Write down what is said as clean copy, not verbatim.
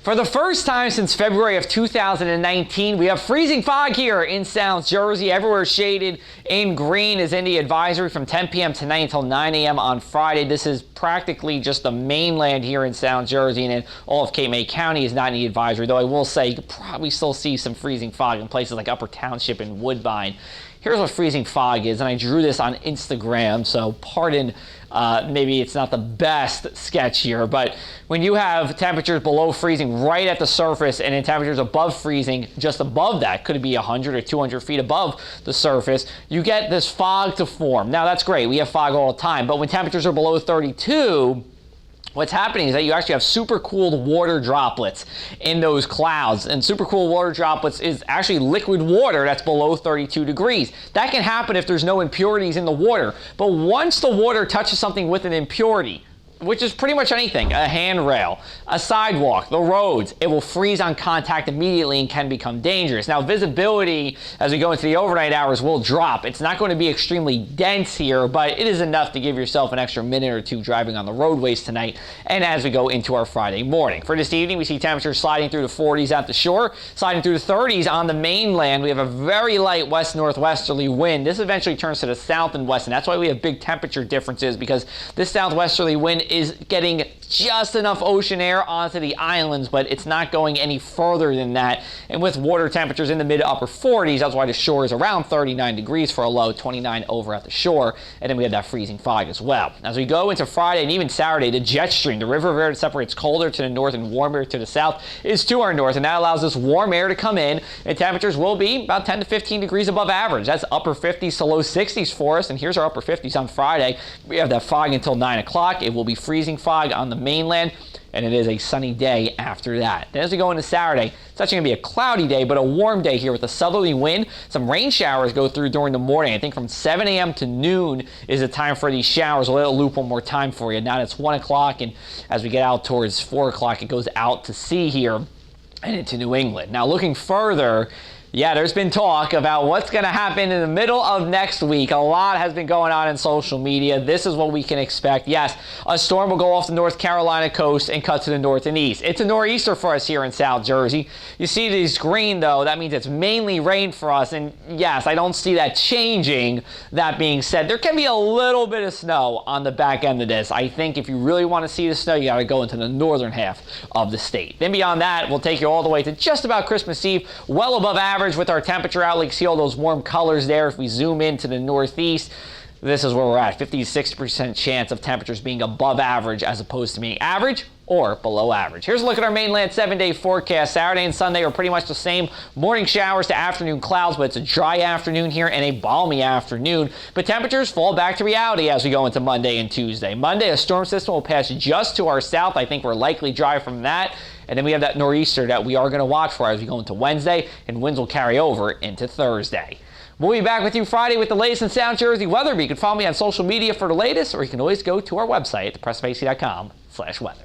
For the first time since February of 2019, we have freezing fog here in South Jersey. Everywhere shaded in green is in the advisory from 10 p.m. tonight until 9 a.m. on Friday. This is practically just the mainland here in South Jersey, and then all of Cape May County is not in the advisory, though I will say you could probably still see some freezing fog in places like Upper Township and Woodbine. Here's what freezing fog is, and I drew this on Instagram, so pardon, maybe it's not the best sketch here, but when you have temperatures below freezing right at the surface and then temperatures above freezing just above that, could it be 100 or 200 feet above the surface, you get this fog to form. Now that's great, we have fog all the time, but when temperatures are below 32, what's happening is that you actually have supercooled water droplets in those clouds. And supercooled water droplets is actually liquid water that's below 32 degrees. That can happen if there's no impurities in the water. But once the water touches something with an impurity, which is pretty much anything, a handrail, a sidewalk, the roads, it will freeze on contact immediately and can become dangerous. Now, visibility as we go into the overnight hours will drop. It's not going to be extremely dense here, but it is enough to give yourself an extra minute or two driving on the roadways tonight and as we go into our Friday morning. For this evening, we see temperatures sliding through the 40s at the shore, sliding through the 30s on the mainland. We have a very light west-northwesterly wind. This eventually turns to the south and west, and that's why we have big temperature differences, because this southwesterly wind is getting just enough ocean air onto the islands, but it's not going any further than that. And with water temperatures in the mid to upper 40s, that's why the shore is around 39 degrees for a low, 29 over at the shore. And then we have that freezing fog as well. As we go into Friday and even Saturday, the jet stream, the river air that separates colder to the north and warmer to the south, is to our north, and that allows this warm air to come in, and temperatures will be about 10 to 15 degrees above average. That's upper 50s to low 60s for us, and here's our upper 50s on Friday. We have that fog until 9 o'clock. It will be freezing fog on the mainland, and it is a sunny day after that. Then as we go into Saturday, it's actually going to be a cloudy day, but a warm day here with a southerly wind. Some rain showers go through during the morning. I think from 7 a.m. to noon is the time for these showers. We'll let it loop one more time for you. Now it's 1 o'clock, and as we get out towards 4 o'clock, it goes out to sea here and into New England. Now looking further, yeah, there's been talk about what's going to happen in the middle of next week. A lot has been going on in social media. This is what we can expect. Yes, a storm will go off the North Carolina coast and cut to the north and east. It's a nor'easter for us here in South Jersey. You see these green, though. That means it's mainly rain for us. And yes, I don't see that changing. That being said, there can be a little bit of snow on the back end of this. I think if you really want to see the snow, you got to go into the northern half of the state. Then beyond that, we'll take you all the way to just about Christmas Eve, well above average with our temperature outlook. See all those warm colors there. If we zoom into the northeast, this is where we're at. 50 to 60% chance of temperatures being above average as opposed to being average or below average. Here's a look at our mainland 7-day forecast. Saturday and Sunday are pretty much the same. Morning showers to afternoon clouds, but it's a dry afternoon here and a balmy afternoon. But temperatures fall back to reality as we go into Monday and Tuesday. Monday, a storm system will pass just to our south. I think we're likely dry from that. And then we have that nor'easter that we are going to watch for as we go into Wednesday, and winds will carry over into Thursday. We'll be back with you Friday with the latest in South Jersey weather. You can follow me on social media for the latest, or you can always go to our website at thepressafac.com/weather.